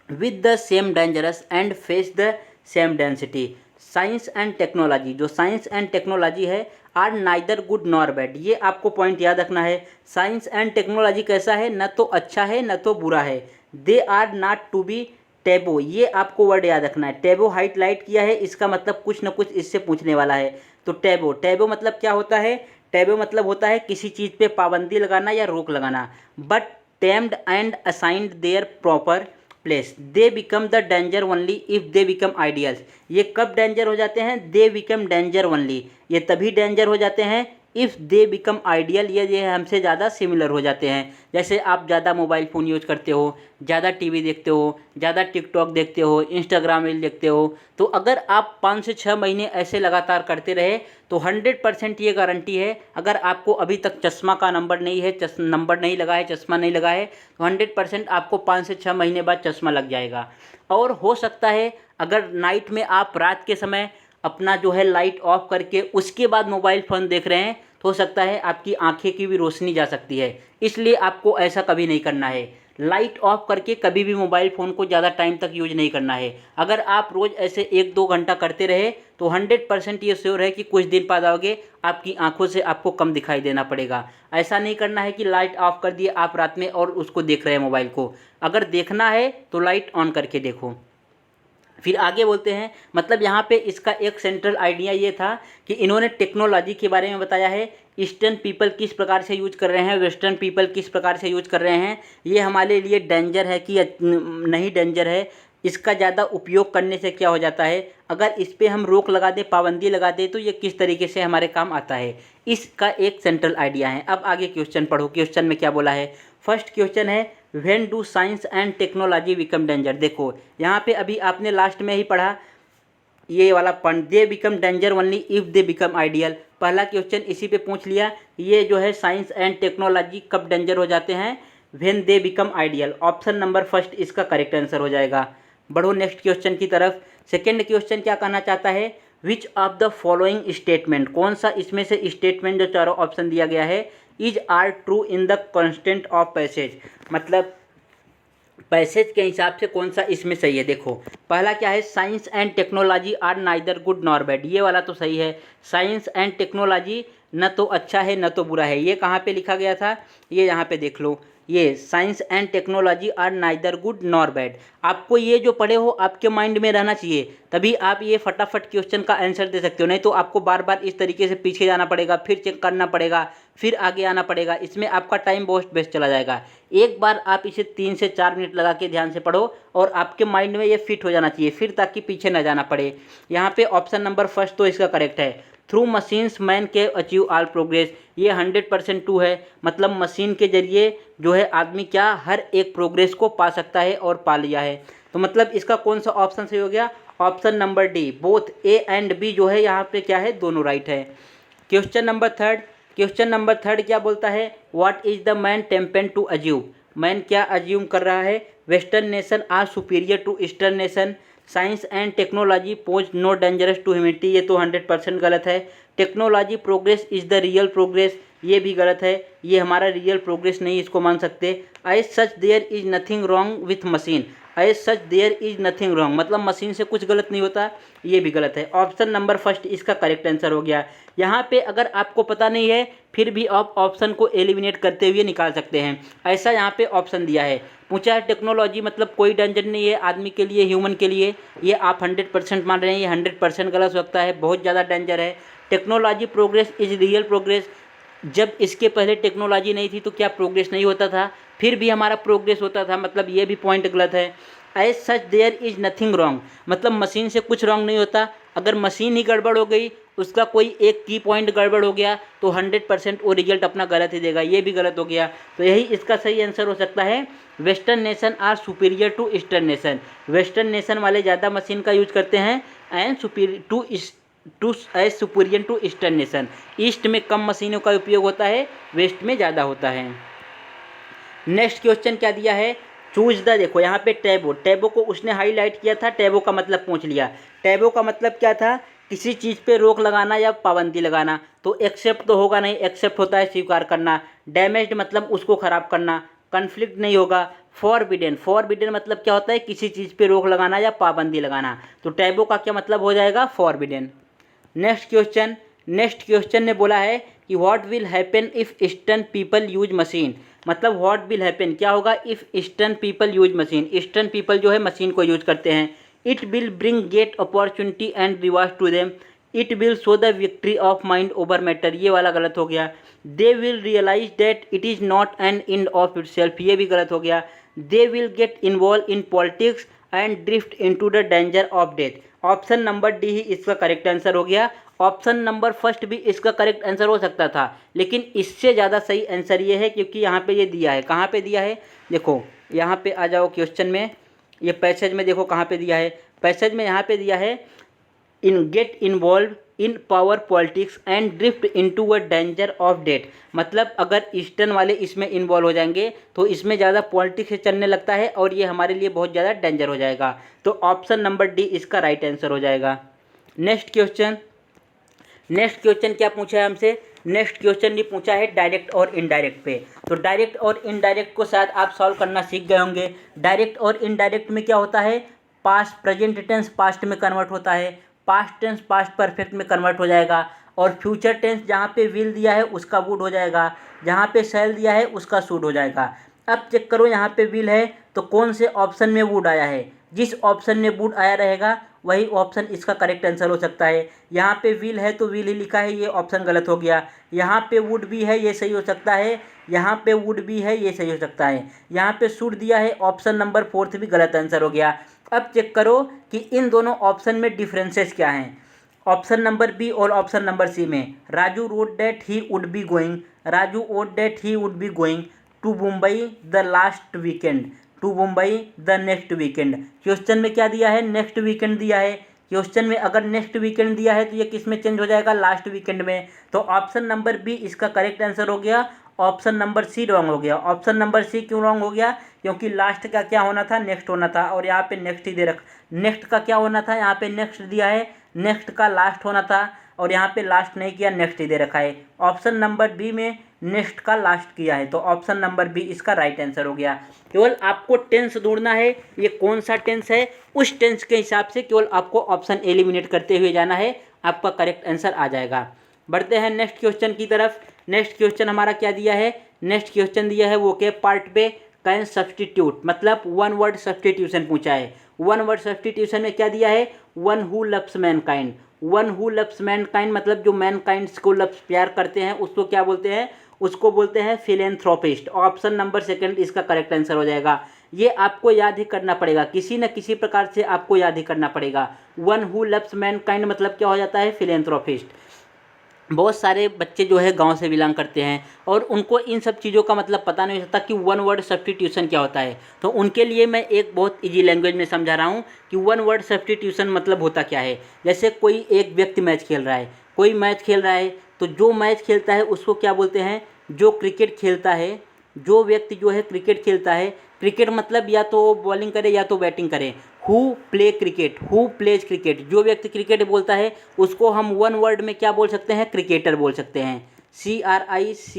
with the same dangerous and face the same density. Science and technology, जो science and technology है, are neither good nor bad. ये आपको point याद रखना है। Science and technology कैसा है, न तो अच्छा है न तो बुरा है। They are not to be taboo, ये आपको वर्ड याद रखना है। टैबो हाईलाइट किया है, इसका मतलब कुछ न कुछ इससे पूछने वाला है। तो टैबो, टैबो मतलब क्या होता है? टैबो मतलब होता है किसी चीज़ पे पाबंदी लगाना या रोक लगाना। But tamed and assigned there proper place, they become the danger only if they become ideals. ये कब डेंजर हो जाते हैं? दे बिकम डेंजर ओनली, ये तभी डेंजर हो जाते हैं इफ़ दे बिकम आइडियल, ये हमसे ज़्यादा सिमिलर हो जाते हैं। जैसे आप ज़्यादा मोबाइल फ़ोन यूज करते हो, ज़्यादा टीवी देखते हो, ज़्यादा टिकटॉक देखते हो, इंस्टाग्राम रील देखते हो, तो अगर आप 5 से 6 महीने ऐसे लगातार करते रहे तो 100% ये गारंटी है, अगर आपको अभी तक चश्मा का नंबर नहीं है, नंबर नहीं लगा है, चश्मा नहीं लगा है, तो 100% आपको 5 से 6 महीने बाद चश्मा लग जाएगा। और हो सकता है अगर नाइट में आप रात के समय अपना जो है लाइट ऑफ करके उसके बाद मोबाइल फ़ोन देख रहे हैं, तो हो सकता है आपकी आंखें की भी रोशनी जा सकती है। इसलिए आपको ऐसा कभी नहीं करना है। लाइट ऑफ करके कभी भी मोबाइल फ़ोन को ज़्यादा टाइम तक यूज नहीं करना है। अगर आप रोज़ ऐसे 1-2 घंटा करते रहे तो 100% ये श्योर है कि कुछ दिन बाद आओगे आपकी आंखों से आपको कम दिखाई देना पड़ेगा। ऐसा नहीं करना है कि लाइट ऑफ कर दिए आप रात में और उसको देख रहे हैं मोबाइल को। अगर देखना है तो लाइट ऑन करके देखो। फिर आगे बोलते हैं, मतलब यहाँ पे इसका एक सेंट्रल आइडिया ये था कि इन्होंने टेक्नोलॉजी के बारे में बताया है। ईस्टर्न पीपल किस प्रकार से यूज कर रहे हैं, वेस्टर्न पीपल किस प्रकार से यूज कर रहे हैं, ये हमारे लिए डेंजर है कि नहीं डेंजर है, इसका ज़्यादा उपयोग करने से क्या हो जाता है, अगर इस पर हम रोक लगा दें, पाबंदी लगा दें, तो ये किस तरीके से हमारे काम आता है, इसका एक सेंट्रल आइडिया है। अब आगे क्वेश्चन पढ़ो, क्वेश्चन में क्या बोला है। फर्स्ट क्वेश्चन है when do science and technology become danger. देखो यहाँ पे अभी आपने लास्ट में ही पढ़ा ये वाला point, they become danger only if they become ideal. पहला क्वेश्चन इसी पे पूछ लिया, ये जो है साइंस एंड टेक्नोलॉजी कब डेंजर हो जाते हैं, when they become ideal. Option number first इसका करेक्ट आंसर हो जाएगा। बढ़ो नेक्स्ट क्वेश्चन की तरफ। सेकेंड क्वेश्चन क्या कहना चाहता है, which of the following statement, कौन सा इसमें से स्टेटमेंट जो चारों ऑप्शन दिया गया है, is are true in the constant of passage, मतलब पैसेज के हिसाब से कौन सा इसमें सही है। देखो पहला क्या है, science and technology are neither good nor bad, ये वाला तो सही है। साइंस एंड टेक्नोलॉजी न तो अच्छा है न तो बुरा है, ये कहाँ पे लिखा गया था, ये यहाँ पे देख लो, ये science and technology are neither good nor bad. आपको ये जो पढ़े हो आपके माइंड में रहना चाहिए, तभी आप ये फटाफट क्वेश्चन का आंसर दे सकते हो। नहीं तो आपको बार बार इस तरीके से पीछे जाना पड़ेगा, फिर चेक करना पड़ेगा, फिर आगे आना पड़ेगा, इसमें आपका टाइम बहुत वेस्ट चला जाएगा। एक बार आप इसे 3 से 4 मिनट लगा के ध्यान से पढ़ो और आपके माइंड में ये फिट हो जाना चाहिए, फिर ताकि पीछे ना जाना पड़े। यहाँ पे ऑप्शन नंबर फर्स्ट तो इसका करेक्ट है, थ्रू मशीन्स मैन के अचीव ऑल प्रोग्रेस, ये 100% ट्रू है। मतलब मशीन के जरिए जो है आदमी क्या हर एक प्रोग्रेस को पा सकता है और पा लिया है। तो मतलब इसका कौन सा ऑप्शन सही हो गया, option number D, both A and B जो है यहाँ पे क्या है, दोनों राइट है। Question number third, question number third क्या बोलता है, what is the man tempted to assume, man क्या अज्यूम कर रहा है, western nation are superior to eastern nation, science and technology pose no dangerous to humanity, ये तो 100% गलत है। Technology progress is the real progress, ये भी गलत है, ये हमारा रियल प्रोग्रेस नहीं, इसको मान सकते। As such there is nothing wrong with machine, as such there is nothing wrong मतलब मशीन से कुछ गलत नहीं होता, ये भी गलत है। ऑप्शन नंबर फर्स्ट इसका करेक्ट आंसर हो गया। यहाँ पे अगर आपको पता नहीं है फिर भी आप ऑप्शन को एलिमिनेट करते हुए निकाल सकते हैं, ऐसा यहाँ पे ऑप्शन दिया है। पूछा है टेक्नोलॉजी मतलब कोई डेंजर नहीं है आदमी के लिए, ह्यूमन के लिए, ये आप 100% मान रहे हैं, ये 100% गलत हो सकता है, बहुत ज़्यादा डेंजर है। Technology progress is real progress, जब इसके पहले टेक्नोलॉजी नहीं थी तो क्या प्रोग्रेस नहीं होता था, फिर भी हमारा प्रोग्रेस होता था, मतलब ये भी पॉइंट गलत है। As such there is nothing wrong मतलब मशीन से कुछ रॉन्ग नहीं होता, अगर मशीन ही गड़बड़ हो गई, उसका कोई एक की पॉइंट गड़बड़ हो गया तो 100% वो रिजल्ट अपना गलत ही देगा, ये भी गलत हो गया। तो यही इसका सही आंसर हो सकता है। Western nation are superior to eastern nation, western nation वाले ज़्यादा मशीन का यूज करते हैं and superior to eastern nation, east में कम मशीनों का उपयोग होता है, वेस्ट में ज़्यादा होता है। नेक्स्ट क्वेश्चन क्या दिया है, चूज द, देखो यहाँ पे टैबो, टैबो को उसने हाईलाइट किया था, टैबो का मतलब पूछ लिया। टैबो का मतलब क्या था, किसी चीज़ पे रोक लगाना या पाबंदी लगाना, तो एक्सेप्ट तो होगा नहीं, एक्सेप्ट होता है स्वीकार करना। डैमेज्ड मतलब उसको ख़राब करना, कन्फ्लिक्ट नहीं होगा। फॉरबिडन, फॉरबिडन मतलब क्या होता है, किसी चीज़ पे रोक लगाना या पाबंदी लगाना, तो टैबो का क्या मतलब हो जाएगा, फॉरबिडन। नेक्स्ट क्वेश्चन ने बोला है कि what will happen if eastern people use machine, मतलब व्हाट विल हैपन क्या होगा if eastern people use machine, eastern people जो है मशीन को यूज करते हैं। It will bring get opportunity and reward to them, it will show the victory of mind over matter, ये वाला गलत हो गया। They will realise that it is not an end of itself, ये भी गलत हो गया। They will get involve in politics and drift into the danger of death, option number D ही इसका करेक्ट आंसर हो गया। ऑप्शन नंबर फर्स्ट भी इसका करेक्ट आंसर हो सकता था, लेकिन इससे ज़्यादा सही आंसर ये है, क्योंकि यहाँ पे ये दिया है, कहाँ पे दिया है, देखो यहाँ पे आ जाओ क्वेश्चन में, ये पैसेज में देखो कहाँ पे दिया है, पैसेज में यहाँ पे दिया है in get involve in power politics and drift into a danger of death, मतलब अगर ईस्टर्न वाले इसमें इन्वॉल्व हो जाएंगे तो इसमें ज़्यादा पॉलिटिक्स से चलने लगता है और ये हमारे लिए बहुत ज़्यादा डेंजर हो जाएगा, तो ऑप्शन नंबर डी इसका राइट आंसर हो जाएगा। नेक्स्ट क्वेश्चन क्या पूछा है हमसे, नेक्स्ट क्वेश्चन ये पूछा है डायरेक्ट और इनडायरेक्ट पे, तो डायरेक्ट और इनडायरेक्ट को शायद आप सॉल्व करना सीख गए होंगे। डायरेक्ट और इनडायरेक्ट में क्या होता है, पास्ट प्रेजेंट टेंस पास्ट में कन्वर्ट होता है, पास्ट टेंस पास्ट परफेक्ट में कन्वर्ट हो जाएगा, और फ्यूचर टेंस जहाँ पे विल दिया है उसका वुड हो जाएगा, जहाँ पे शैल दिया है उसका शुड हो जाएगा। अब चेक करो यहाँ पे विल है तो कौन से ऑप्शन में वुड आया है, जिस ऑप्शन में वुड आया रहेगा वही ऑप्शन इसका करेक्ट आंसर हो सकता है। यहाँ पे विल है तो विल ही लिखा है, ये ऑप्शन गलत हो गया। यहाँ पे वुड भी है, ये सही हो सकता है, यहाँ पे वुड भी है, ये सही हो सकता है। यहाँ पे शुड दिया है, ऑप्शन नंबर फोर्थ भी गलत आंसर हो गया। अब चेक करो कि इन दोनों ऑप्शन में डिफरेंसेस क्या हैं। ऑप्शन नंबर बी और ऑप्शन नंबर सी में, Raju road that he would be going, Raju road that he would be going to Mumbai the last weekend, to Mumbai the next weekend. Question में क्या दिया है, नेक्स्ट वीकेंड दिया है। क्वेश्चन में अगर नेक्स्ट वीकेंड दिया है तो ये किस में चेंज हो जाएगा, लास्ट वीकेंड में। तो ऑप्शन नंबर बी इसका करेक्ट आंसर हो गया, ऑप्शन नंबर सी रॉन्ग हो गया। ऑप्शन नंबर सी क्यों रॉन्ग हो गया, क्योंकि लास्ट का क्या होना था, नेक्स्ट होना था, और यहाँ पे नेक्स्ट ही दे रख, नेक्स्ट का क्या होना था, यहाँ पे नेक्स्ट दिया है, नेक्स्ट का लास्ट होना था, और यहाँ पे लास्ट नहीं किया, नेक्स्ट ही दे रखा है। ऑप्शन नंबर बी में नेक्स्ट का लास्ट किया है, तो ऑप्शन नंबर बी इसका राइट आंसर हो गया। केवल आपको टेंस ढूंढना है, ये कौन सा टेंस है, उस टेंस के हिसाब से केवल आपको ऑप्शन एलिमिनेट करते हुए जाना है, आपका करेक्ट आंसर आ जाएगा। बढ़ते हैं नेक्स्ट क्वेश्चन की तरफ। नेक्स्ट क्वेश्चन हमारा क्या दिया है, नेक्स्ट क्वेश्चन दिया है वो के पार्ट पे कैन सब्सटीट्यूट, मतलब वन वर्ड सब्सटीट्यूशन पूछा है। वन वर्ड सब्सटीट्यूशन में क्या दिया है, one who loves Mankind, one who loves Mankind मतलब जो मैनकाइंड को लव्स प्यार करते हैं उसको क्या बोलते हैं, उसको बोलते हैं फिलेंथ्रोपिस्ट। ऑप्शन नंबर सेकंड इसका करेक्ट आंसर हो जाएगा। ये आपको याद ही करना पड़ेगा, किसी न किसी प्रकार से आपको याद ही करना पड़ेगा। वन हु लव्स मैनकाइंड मतलब क्या हो जाता है, फिलेंथ्रोपिस्ट। बहुत सारे बच्चे जो है गांव से बिलोंग करते हैं और उनको इन सब चीज़ों का मतलब पता नहीं होता कि वन वर्ड सब्सटीट्यूशन क्या होता है, तो उनके लिए मैं एक बहुत इजी लैंग्वेज में समझा रहा हूँ कि वन वर्ड सब्सटीट्यूशन मतलब होता क्या है। जैसे कोई एक व्यक्ति मैच खेल रहा है, कोई मैच खेल रहा है, तो जो मैच खेलता है उसको क्या बोलते हैं, जो क्रिकेट खेलता है, जो व्यक्ति जो है क्रिकेट खेलता है, क्रिकेट मतलब या तो बॉलिंग करे या तो बैटिंग करे, who play cricket, who plays cricket, जो व्यक्ति क्रिकेट बोलता है उसको हम वन वर्ड में क्या बोल सकते हैं, क्रिकेटर बोल सकते हैं। CRIC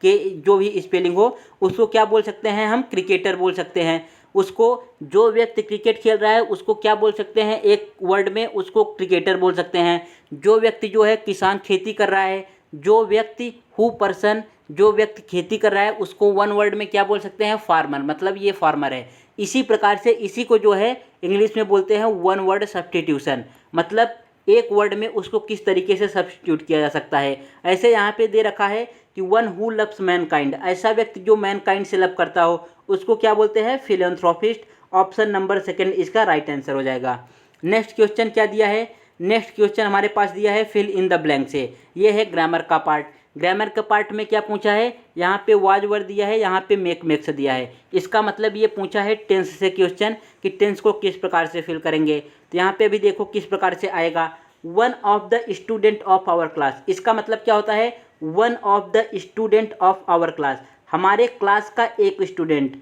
के जो भी स्पेलिंग हो उसको क्या बोल सकते हैं, हम क्रिकेटर बोल सकते हैं। उसको जो व्यक्ति क्रिकेट खेल रहा है उसको क्या बोल सकते हैं, एक वर्ड में उसको क्रिकेटर बोल सकते हैं। जो व्यक्ति जो है किसान खेती कर रहा है, जो व्यक्ति हु पर्सन जो व्यक्ति खेती कर रहा है उसको वन वर्ड में क्या बोल सकते हैं, फार्मर, मतलब ये फार्मर है। इसी प्रकार से इसी को जो है इंग्लिश में बोलते हैं वन वर्ड सब्स्टिट्यूशन, मतलब एक वर्ड में उसको किस तरीके से सब्स्टिट्यूट किया जा सकता है। ऐसे यहाँ पे दे रखा है कि वन हु लव्स मैनकाइंड, ऐसा व्यक्ति जो मैनकाइंड से लव करता हो उसको क्या बोलते हैं, फिलैंथ्रोपिस्ट। ऑप्शन नंबर सेकंड इसका राइट आंसर हो जाएगा। नेक्स्ट क्वेश्चन क्या दिया है, नेक्स्ट क्वेश्चन हमारे पास दिया है फिल इन द ब्लैंक से। ये है ग्रामर का पार्ट। ग्रामर के पार्ट में क्या पूछा है, यहाँ पे वाज वर्ड दिया है, यहाँ पे मेक मेक्स दिया है। इसका मतलब ये पूछा है टेंस से क्वेश्चन कि टेंस को किस प्रकार से फिल करेंगे। तो यहाँ पे भी देखो किस प्रकार से आएगा, one of the student of our class. इसका मतलब क्या होता है, one of the student of our class, हमारे क्लास का एक student.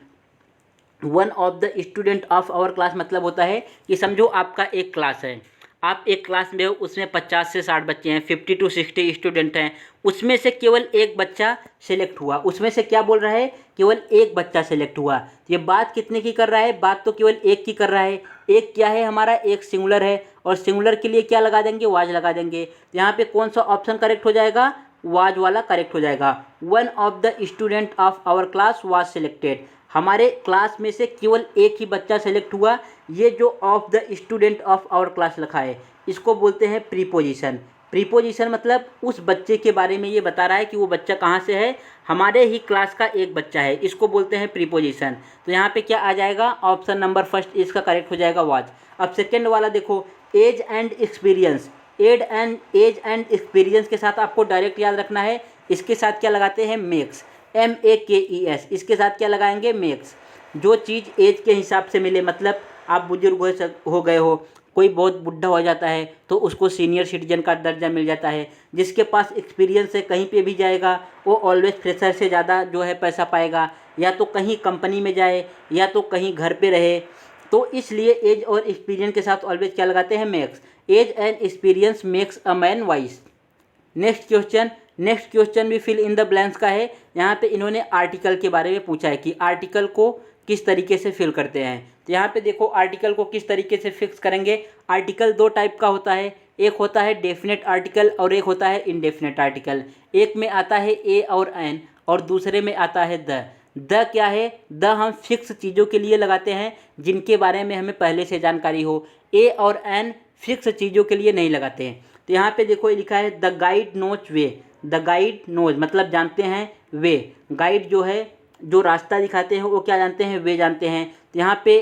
One of the student of our class मतलब होता है कि समझो आपका एक क्लास है, आप एक क्लास में हो, उसमें 50 से 60 बच्चे हैं, 50 to 60 स्टूडेंट हैं, उसमें से केवल एक बच्चा सेलेक्ट हुआ। उसमें से क्या बोल रहा है, केवल एक बच्चा सेलेक्ट हुआ। ये बात कितने की कर रहा है, बात तो केवल एक की कर रहा है। एक क्या है हमारा, एक सिंगुलर है, और सिंगुलर के लिए क्या लगा देंगे, वाज लगा देंगे। तो यहाँ पे कौन सा ऑप्शन करेक्ट हो जाएगा, वाज वाला करेक्ट हो जाएगा। One of the student of our class was selected, हमारे क्लास में से केवल एक ही बच्चा सेलेक्ट हुआ। ये जो of the student of our class लिखा है इसको बोलते हैं प्रीपोजिशन। प्रीपोजिशन मतलब उस बच्चे के बारे में ये बता रहा है कि वो बच्चा कहाँ से है, हमारे ही क्लास का एक बच्चा है, इसको बोलते हैं प्रीपोजिशन। तो यहाँ पे क्या आ जाएगा, ऑप्शन नंबर फर्स्ट इसका करेक्ट हो जाएगा, वाज। अब सेकेंड वाला देखो, age and experience. Age and experience के साथ आपको डायरेक्ट याद रखना है, इसके साथ क्या लगाते हैं, मेक्स, MEKES, इसके साथ क्या लगाएंगे, मेक्स। जो चीज़ एज के हिसाब से मिले, मतलब आप बुजुर्ग हो गए हो, कोई बहुत बुढ़ा हो जाता है तो उसको सीनियर सिटीजन का दर्जा मिल जाता है। जिसके पास एक्सपीरियंस है कहीं पे भी जाएगा वो ऑलवेज फ्रेशर से ज़्यादा जो है पैसा पाएगा, या तो कहीं कंपनी में जाए या तो कहीं घर पे रहे। तो इसलिए एज और एक्सपीरियंस के साथ ऑलवेज क्या लगाते हैं, makes. Age and experience makes a man wise. Next question भी फिल इन द ब्लैंक्स का है। यहाँ पे इन्होंने आर्टिकल के बारे में पूछा है कि आर्टिकल को किस तरीके से फिल करते हैं। तो यहाँ पे देखो आर्टिकल को किस तरीके से फिक्स करेंगे। आर्टिकल दो टाइप का होता है, एक होता है डेफिनेट आर्टिकल और एक होता है इनडेफिनेट आर्टिकल। एक में आता है ए और एन और दूसरे में आता है द क्या है, द हम फिक्स चीज़ों के लिए लगाते हैं जिनके बारे में हमें पहले से जानकारी हो। ए और एन फिक्स चीज़ों के लिए नहीं लगाते हैं। तो यहाँ पे देखो ये लिखा है the guide knows way. The guide knows मतलब जानते हैं, वे गाइड जो है जो रास्ता दिखाते हैं वो क्या जानते हैं, वे जानते हैं। तो यहाँ पे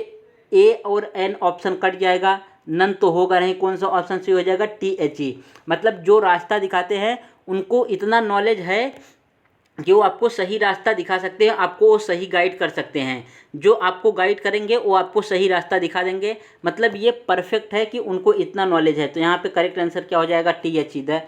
ए और एन ऑप्शन कट जाएगा, नन तो होगा नहीं, कौन सा ऑप्शन सही हो जाएगा, THE। मतलब जो रास्ता दिखाते हैं उनको इतना नॉलेज है कि वो आपको सही रास्ता दिखा सकते हैं, आपको वो सही गाइड कर सकते हैं। जो आपको गाइड करेंगे वो आपको सही रास्ता दिखा देंगे, मतलब ये परफेक्ट है कि उनको इतना नॉलेज है। तो यहाँ पे करेक्ट आंसर क्या हो जाएगा, THE, the.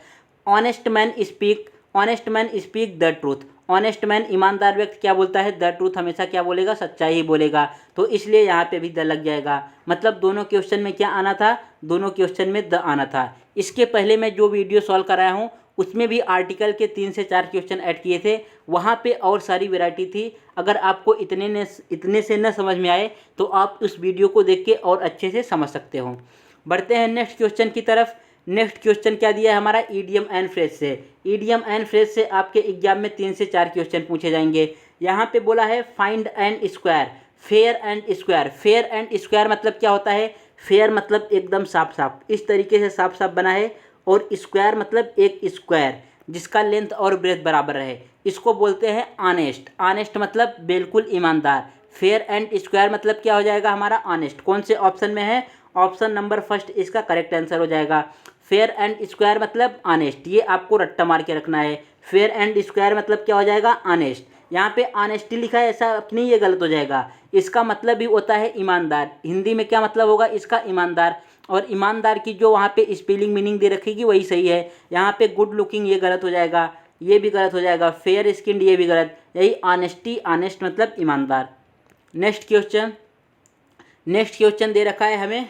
Honest man speak the truth. Honest man ईमानदार व्यक्ति क्या बोलता है, द ट्रूथ, हमेशा क्या बोलेगा, सच्चाई ही बोलेगा। तो इसलिए यहाँ पे भी द लग जाएगा। मतलब दोनों क्वेश्चन में क्या आना था, दोनों क्वेश्चन में द आना था। इसके पहले मैं जो वीडियो सॉल्व कराया हूँ उसमें भी आर्टिकल के 3 से 4 क्वेश्चन ऐड किए थे, वहाँ पे और सारी वैरायटी थी। अगर आपको इतने से न समझ में आए तो आप उस वीडियो को देख के और अच्छे से समझ सकते हो। बढ़ते हैं नेक्स्ट क्वेश्चन की तरफ। नेक्स्ट क्वेश्चन क्या दिया है हमारा, ईडियम एंड फ्रेज से। ईडियम एंड फ्रेज से आपके एग्जाम में 3 से 4 क्वेश्चन पूछे जाएंगे। यहाँ पे बोला है find and square, fair and square. Fair and square मतलब क्या होता है, फेयर मतलब एकदम साफ साफ, इस तरीके से साफ साफ बना है, और स्क्वायर मतलब एक स्क्वायर जिसका लेंथ और ब्रेथ बराबर रहे, इसको बोलते हैं ऑनेस्ट। ऑनेस्ट मतलब बिल्कुल ईमानदार। फेयर एंड स्क्वायर मतलब क्या हो जाएगा हमारा, ऑनेस्ट। कौन से ऑप्शन में है, ऑप्शन नंबर फर्स्ट इसका करेक्ट आंसर हो जाएगा। फेयर एंड स्क्वायर मतलब ऑनेस्ट, ये आपको रट्टा मार के रखना है। फेयर एंड स्क्वायर मतलब क्या हो जाएगा, ऑनेस्ट। यहाँ पे ऑनेस्टी लिखा है, ऐसा नहीं, ये गलत हो जाएगा। इसका मतलब भी होता है ईमानदार। हिंदी में क्या मतलब होगा इसका, ईमानदार। और ईमानदार की जो वहाँ पे स्पेलिंग मीनिंग दे रखेगी वही सही है। यहाँ पे गुड लुकिंग ये गलत हो जाएगा, ये भी गलत हो जाएगा। फेयर स्किन्ड ये भी गलत, यही ऑनेस्टी, ऑनेस्ट मतलब ईमानदार। नेक्स्ट क्वेश्चन, नेक्स्ट क्वेश्चन दे रखा है हमें,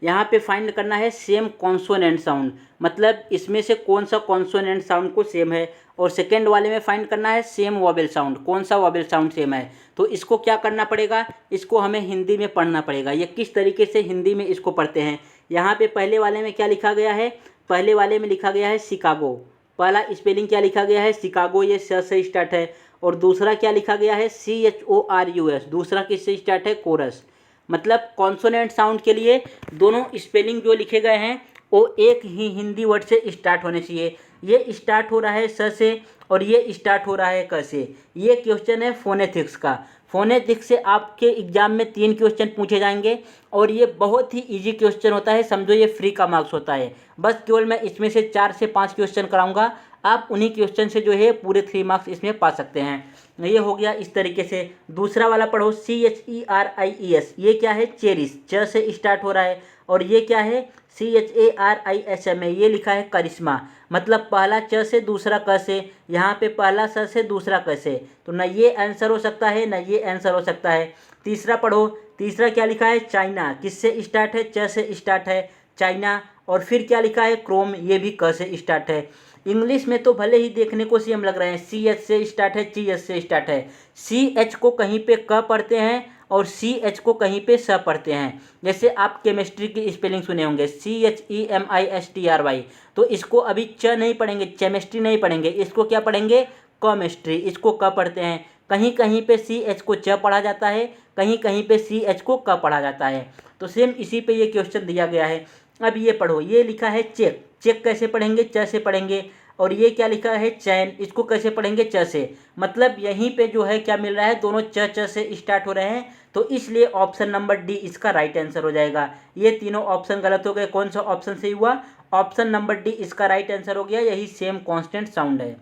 यहाँ पे फाइंड करना है सेम कॉन्सोनेंट साउंड, मतलब इसमें से कौन सा कॉन्सोनेंट साउंड को सेम है। और सेकेंड वाले में फाइंड करना है सेम वॉवेल साउंड, कौन सा वॉवेल साउंड सेम है। तो इसको क्या करना पड़ेगा, इसको हमें हिंदी में पढ़ना पड़ेगा। ये किस तरीके से हिंदी में इसको पढ़ते हैं, यहाँ पे पहले वाले में क्या लिखा गया है, पहले वाले में लिखा गया है शिकागो, पहला स्पेलिंग क्या लिखा गया है शिकागो, ये स से स्टार्ट है। और दूसरा क्या लिखा गया है CHORUS, दूसरा किससे स्टार्ट है कोरस। मतलब कॉन्सोनेंट साउंड के लिए दोनों स्पेलिंग जो लिखे गए हैं वो एक ही हिंदी वर्ड से स्टार्ट होने चाहिए। ये स्टार्ट हो रहा है स से और ये स्टार्ट हो रहा है क से। ये क्वेश्चन है फोनेटिक्स का। फोनेटिक्स से आपके एग्जाम में 3 क्वेश्चन पूछे जाएंगे और ये बहुत ही इजी क्वेश्चन होता है, समझो ये फ्री का मार्क्स होता है। बस केवल मैं इसमें से 4 से 5 क्वेश्चन कराऊंगा, आप उन्हीं क्वेश्चन से जो है पूरे 3 मार्क्स इसमें पा सकते हैं। ये हो गया इस तरीके से। दूसरा वाला पढ़ो CHERIES, ये क्या है चेरिस, च से स्टार्ट हो रहा है। और ये क्या है CHARISMA, ये लिखा है करिश्मा, मतलब पहला च से दूसरा क से, यहाँ पे पहला स से दूसरा क से। तो न ये आंसर हो सकता है न ये आंसर हो सकता है। तीसरा पढ़ो, तीसरा क्या लिखा है चाइना, किससे स्टार्ट है च से स्टार्ट है चाइना। और फिर क्या लिखा है क्रोम, ये भी क से स्टार्ट है। इंग्लिश में तो भले ही देखने को सेम लग रहे हैं, CH से स्टार्ट है CH से स्टार्ट है। CH को कहीं पे क पढ़ते हैं और CH को कहीं पे स पढ़ते हैं। जैसे आप केमिस्ट्री की स्पेलिंग सुने होंगे CHEMISTRY, तो इसको अभी च नहीं पढ़ेंगे, केमिस्ट्री नहीं पढ़ेंगे, इसको क्या पढ़ेंगे केमिस्ट्री, इसको क पढ़ते हैं। कहीं कहीं पे CH को च पढ़ा जाता है, कहीं कहीं पे CH को क पढ़ा जाता है। तो सेम इसी पे ये क्वेश्चन दिया गया है। अब ये पढ़ो, ये लिखा है चेक, चेक कैसे पढ़ेंगे च से पढ़ेंगे। और ये क्या लिखा है चैन, इसको कैसे पढ़ेंगे च से। मतलब यहीं पे जो है क्या मिल रहा है, दोनों च से स्टार्ट हो रहे हैं, तो इसलिए ऑप्शन नंबर डी इसका राइट आंसर हो जाएगा। ये तीनों ऑप्शन गलत हो गए, कौन सा ऑप्शन सही हुआ, ऑप्शन नंबर डी इसका राइट आंसर हो गया, यही सेम कांस्टेंट साउंड है।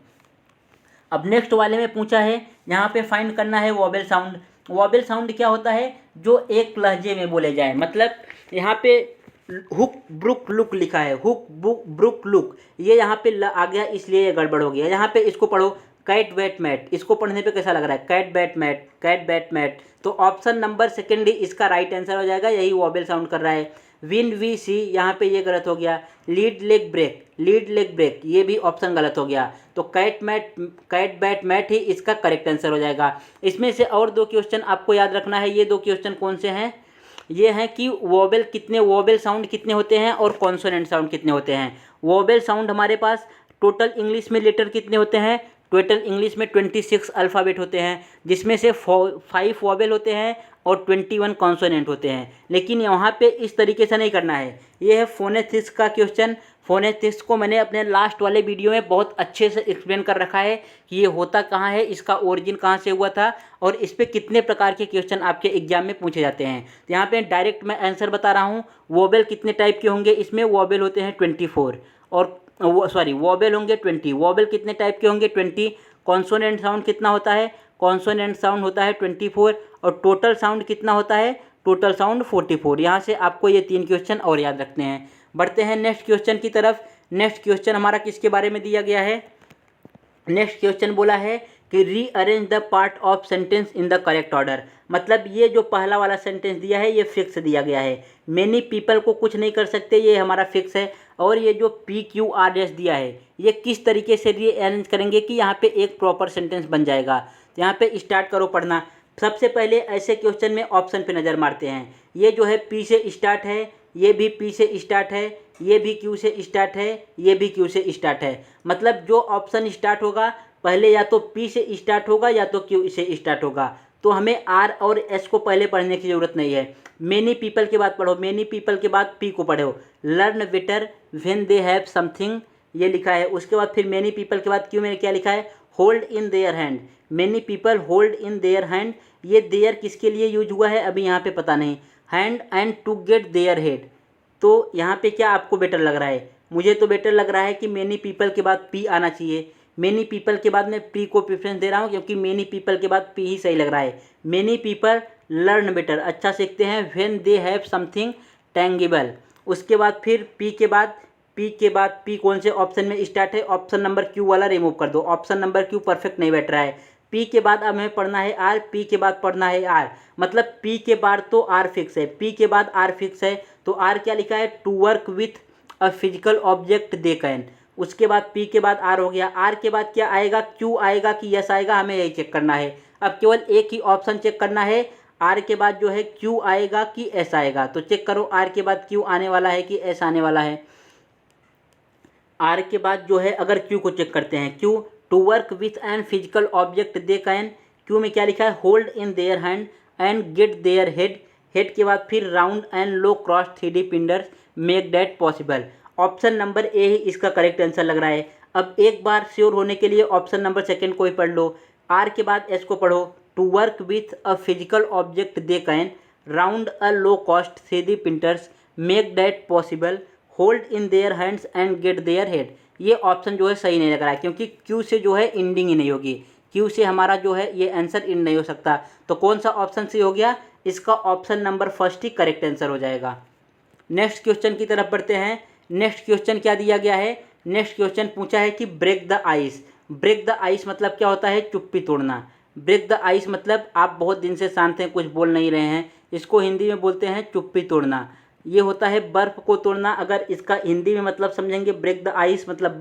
अब नेक्स्ट वाले में पूछा है, यहाँ पे फाइंड करना है वॉवेल साउंड। वॉवेल साउंड क्या होता है, जो एक लहजे में बोले जाए। मतलब यहाँ पे हुक ब्रुक लुक लिखा है, हुक बुक ब्रुक लुक, ये यहाँ पे आ गया इसलिए ये गड़बड़ हो गया। यहाँ पे इसको पढ़ो कैट बैट मैट, इसको पढ़ने पे कैसा लग रहा है cat bat mat, cat bat mat. तो ऑप्शन नंबर सेकेंड इसका राइट आंसर हो जाएगा, यही वॉवेल साउंड कर रहा है। विन वी सी, यहाँ पे ये गलत हो गया। Lead leg break, lead leg break, ये भी ऑप्शन गलत हो गया। तो कैट बैट मैट ही इसका करेक्ट आंसर हो जाएगा। इसमें से और 2 क्वेश्चन आपको याद रखना है। ये 2 क्वेश्चन कौन से हैं, ये हैं कि वॉवेल साउंड कितने होते हैं और कॉन्सोनेंट साउंड कितने होते हैं। वॉवेल साउंड हमारे पास टोटल इंग्लिश में लेटर कितने होते हैं, टोटल इंग्लिश में 26 अल्फ़ाबेट होते हैं, जिसमें से 5 वॉवेल होते हैं और 21 कॉन्सोनेंट होते हैं। लेकिन यहाँ पे इस तरीके से नहीं करना है। ये है फोनेटिक्स का क्वेश्चन। फोनेटिक्स को मैंने अपने लास्ट वाले वीडियो में बहुत अच्छे से एक्सप्लेन कर रखा है कि ये होता कहाँ है, इसका ओरिजिन कहाँ से हुआ था और इस पर कितने प्रकार के क्वेश्चन आपके एग्जाम में पूछे जाते हैं। तो यहाँ पे डायरेक्ट मैं आंसर बता रहा हूँ। वॉवेल कितने टाइप के होंगे, इसमें वॉवेल होते हैं 24 और वॉवेल होंगे 20। वॉवेल कितने टाइप के होंगे 20। कॉन्सोनेंट साउंड कितना होता है, कॉन्सोनेंट साउंड होता है 24 और टोटल साउंड कितना होता है, टोटल साउंड 44। यहाँ से आपको ये 3 क्वेश्चन और याद रखने हैं। बढ़ते हैं नेक्स्ट क्वेश्चन की तरफ। नेक्स्ट क्वेश्चन हमारा किसके बारे में दिया गया है, नेक्स्ट क्वेश्चन बोला है कि rearrange the part of sentence in the correct order. मतलब ये जो पहला वाला सेंटेंस दिया है ये फिक्स दिया गया है, मेनी पीपल को कुछ नहीं कर सकते, ये हमारा फिक्स है। और ये जो PQRS दिया है ये किस तरीके से रीअरेंज करेंगे कि यहाँ पे एक प्रॉपर सेंटेंस बन जाएगा। तो यहाँ पे स्टार्ट करो पढ़ना। सबसे पहले ऐसे क्वेश्चन में ऑप्शन पे नज़र मारते हैं। ये जो है P से स्टार्ट है, ये भी P से स्टार्ट है, ये भी Q से स्टार्ट है, ये भी Q से स्टार्ट है। मतलब जो ऑप्शन स्टार्ट होगा पहले या तो P से स्टार्ट होगा या तो Q से स्टार्ट होगा। तो हमें R और S को पहले पढ़ने की ज़रूरत नहीं है। मेनी पीपल के बाद पढ़ो, मेनी पीपल के बाद P को पढ़ो। Learn better when they have something, ये लिखा है। उसके बाद फिर मेनी पीपल के बाद Q में क्या लिखा है, hold in their hand. Many people hold in their hand, ये देयर किसके लिए यूज हुआ है अभी यहाँ पे पता नहीं। Hand and to get their head, तो यहाँ पे क्या आपको बेटर लग रहा है, मुझे तो बेटर लग रहा है कि मेनी पीपल के बाद P आना चाहिए। मेनी पीपल के बाद मैं P को प्रेफरेंस दे रहा हूँ क्योंकि मेनी पीपल के बाद P ही सही लग रहा है। मेनी पीपल लर्न बेटर, अच्छा सीखते हैं व्हेन दे हैव समथिंग टेंगिबल। उसके बाद फिर P के बाद P कौन से ऑप्शन में स्टार्ट है, ऑप्शन नंबर Q वाला रिमूव कर दो, ऑप्शन नंबर Q परफेक्ट नहीं बैठ रहा है। पी के बाद अब हमें पढ़ना है आर, पी के बाद पढ़ना है आर, मतलब पी के बाद तो आर फिक्स है, पी के बाद आर फिक्स है, तो आर क्या लिखा है, to work with a physical object they can. उसके बाद पी के बाद आर हो गया, आर के बाद क्या आएगा, क्यू आएगा कि यस आएगा, हमें यही चेक करना है। अब केवल एक ही ऑप्शन चेक करना है, आर के बाद जो है क्यू आएगा कि एस आएगा। तो चेक करो आर के बाद क्यू आने वाला है कि एस आने वाला है। आर के बाद जो है अगर क्यू को चेक करते हैं, Q to work with an physical object they can, Q में क्या लिखा है, hold in their hand and get their head, head के बाद फिर round and low cross 3D fingers make that possible. Option number A ही इसका correct answer लग रहा है। अब एक बार श्योर होने के लिए ऑप्शन नंबर सेकेंड को ही पढ़ लो, आर के बाद एस को पढ़ो, to work with a physical object they can round a low cost 3D printers make that possible, hold in their hands and get their head. ये ऑप्शन जो है सही नहीं लग रहा है, क्योंकि क्यू से जो है इंडिंग ही नहीं होगी, क्यू से हमारा जो है ये आंसर इन नहीं हो सकता। तो कौन सा ऑप्शन सही हो गया, इसका ऑप्शन नंबर फर्स्ट ही करेक्ट आंसर हो जाएगा। नेक्स्ट क्वेश्चन की तरफ बढ़ते हैं। नेक्स्ट क्वेश्चन क्या दिया गया है, नेक्स्ट क्वेश्चन पूछा है कि break the ice. Break the ice मतलब क्या होता है, चुप्पी तोड़ना। ब्रेक द आइस मतलब आप बहुत दिन से शांत हैं, कुछ बोल नहीं रहे हैं, इसको हिंदी में बोलते हैं चुप्पी तोड़ना। ये होता है बर्फ़ को तोड़ना। अगर इसका हिंदी में मतलब समझेंगे, ब्रेक द आइस मतलब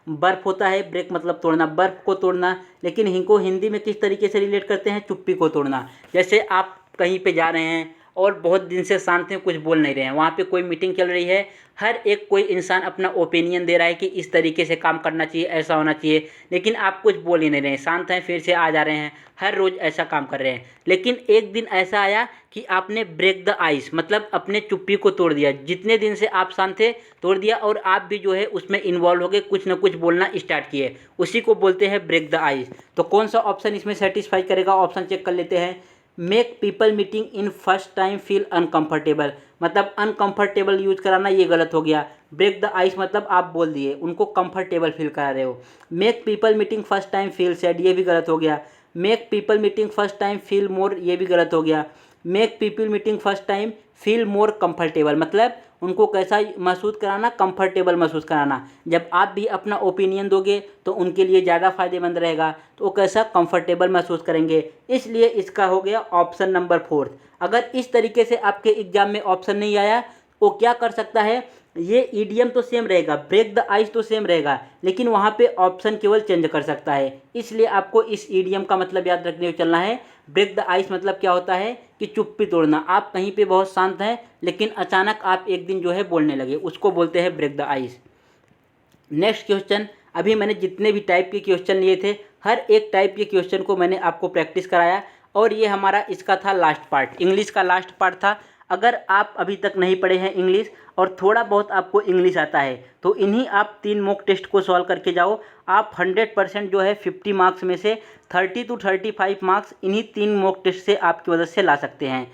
बर्फ़ होता है, ब्रेक मतलब तोड़ना, बर्फ़ को तोड़ना। लेकिन इनको हिंदी में किस तरीके से रिलेट करते हैं, चुप्पी को तोड़ना। जैसे आप कहीं पे जा रहे हैं और बहुत दिन से शांत हैं, कुछ बोल नहीं रहे हैं, वहाँ पे कोई मीटिंग चल रही है, हर एक कोई इंसान अपना ओपिनियन दे रहा है कि इस तरीके से काम करना चाहिए, ऐसा होना चाहिए, लेकिन आप कुछ बोल ही नहीं रहे हैं, शांत हैं, फिर से आ जा रहे हैं, हर रोज़ ऐसा काम कर रहे हैं। लेकिन एक दिन ऐसा आया कि आपने ब्रेक द आइस मतलब अपने चुप्पी को तोड़ दिया, जितने दिन से आप शांत थे तोड़ दिया, और आप भी जो है उसमें इन्वॉल्व हो गए, कुछ ना कुछ बोलना स्टार्ट किए, उसी को बोलते हैं ब्रेक द आइस। तो कौन सा ऑप्शन इसमें सेटिस्फाई करेगा, ऑप्शन चेक कर लेते हैं। Make people meeting in first time feel uncomfortable, मतलब अनकंफर्टेबल यूज कराना, ये गलत हो गया। ब्रेक द आइस मतलब आप बोल दिए, उनको कंफर्टेबल फील करा रहे हो। Make people meeting first time feel sad, ये भी गलत हो गया। Make people meeting first time feel more, ये भी गलत हो गया। Make people meeting first time feel more comfortable, मतलब उनको कैसा महसूस कराना, कंफर्टेबल महसूस कराना। जब आप भी अपना ओपिनियन दोगे तो उनके लिए ज़्यादा फ़ायदेमंद रहेगा, तो वो कैसा कंफर्टेबल महसूस करेंगे। इसलिए इसका हो गया ऑप्शन नंबर फोर्थ। अगर इस तरीके से आपके एग्जाम में ऑप्शन नहीं आया, वो क्या कर सकता है, ये ईडीएम तो सेम रहेगा, ब्रेक द आइस तो सेम रहेगा, लेकिन वहाँ पे ऑप्शन केवल चेंज कर सकता है। इसलिए आपको इस ईडीएम का मतलब याद रखने को चलना है। ब्रेक द आइस मतलब क्या होता है कि चुप्पी तोड़ना, आप कहीं पे बहुत शांत हैं लेकिन अचानक आप एक दिन जो है बोलने लगे, उसको बोलते हैं break the ice. Next question, अभी मैंने जितने भी टाइप के क्वेश्चन लिए थे, हर एक टाइप के क्वेश्चन को मैंने आपको प्रैक्टिस कराया, और ये हमारा इसका था लास्ट पार्ट, इंग्लिश का लास्ट पार्ट था। अगर आप अभी तक नहीं पढ़े हैं इंग्लिश और थोड़ा बहुत आपको इंग्लिश आता है, तो इन्हीं आप 3 मॉक टेस्ट को सॉल्व करके जाओ। आप 100% जो है 50 मार्क्स में से 30 to 35 मार्क्स इन्हीं 3 मॉक टेस्ट से आपकी मदद से ला सकते हैं।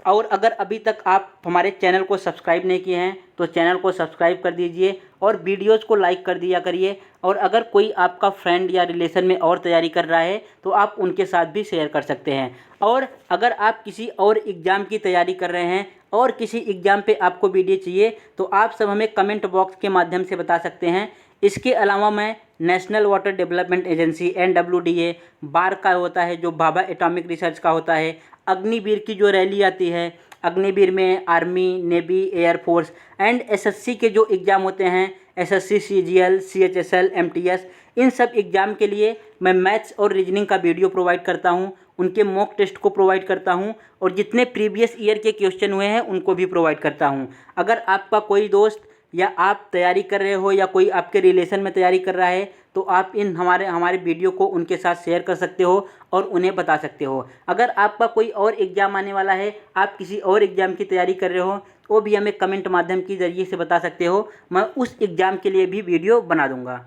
और अगर अभी तक आप हमारे चैनल को सब्सक्राइब नहीं किए हैं तो चैनल को सब्सक्राइब कर दीजिए और वीडियोज़ को लाइक कर दिया करिए। और अगर कोई आपका फ्रेंड या रिलेशन में और तैयारी कर रहा है तो आप उनके साथ भी शेयर कर सकते हैं। और अगर आप किसी और एग्ज़ाम की तैयारी कर रहे हैं और किसी एग्ज़ाम पे आपको वीडियो चाहिए तो आप सब हमें कमेंट बॉक्स के माध्यम से बता सकते हैं। इसके अलावा मैं national water development agency NWDA बार का होता है, जो भाभा एटॉमिक रिसर्च का होता है, अग्निवीर की जो रैली आती है, अग्निवीर में army, navy, air force and SSC के जो एग्ज़ाम होते हैं, SSC, CGL, CHSL, MTS, इन सब एग्ज़ाम के लिए मैं मैथ्स और रीजनिंग का वीडियो प्रोवाइड करता हूँ, उनके मॉक टेस्ट को प्रोवाइड करता हूँ, और जितने प्रीवियस ईयर के क्वेश्चन हुए हैं उनको भी प्रोवाइड करता हूँ। अगर आपका कोई दोस्त या आप तैयारी कर रहे हो या कोई आपके रिलेशन में तैयारी कर रहा है तो आप इन हमारे वीडियो को उनके साथ शेयर कर सकते हो और उन्हें बता सकते हो। अगर आपका कोई और एग्ज़ाम आने वाला है, आप किसी और एग्ज़ाम की तैयारी कर रहे हो, तो भी हमें कमेंट माध्यम के ज़रिए से बता सकते हो, मैं उस एग्ज़ाम के लिए भी वीडियो बना दूँगा।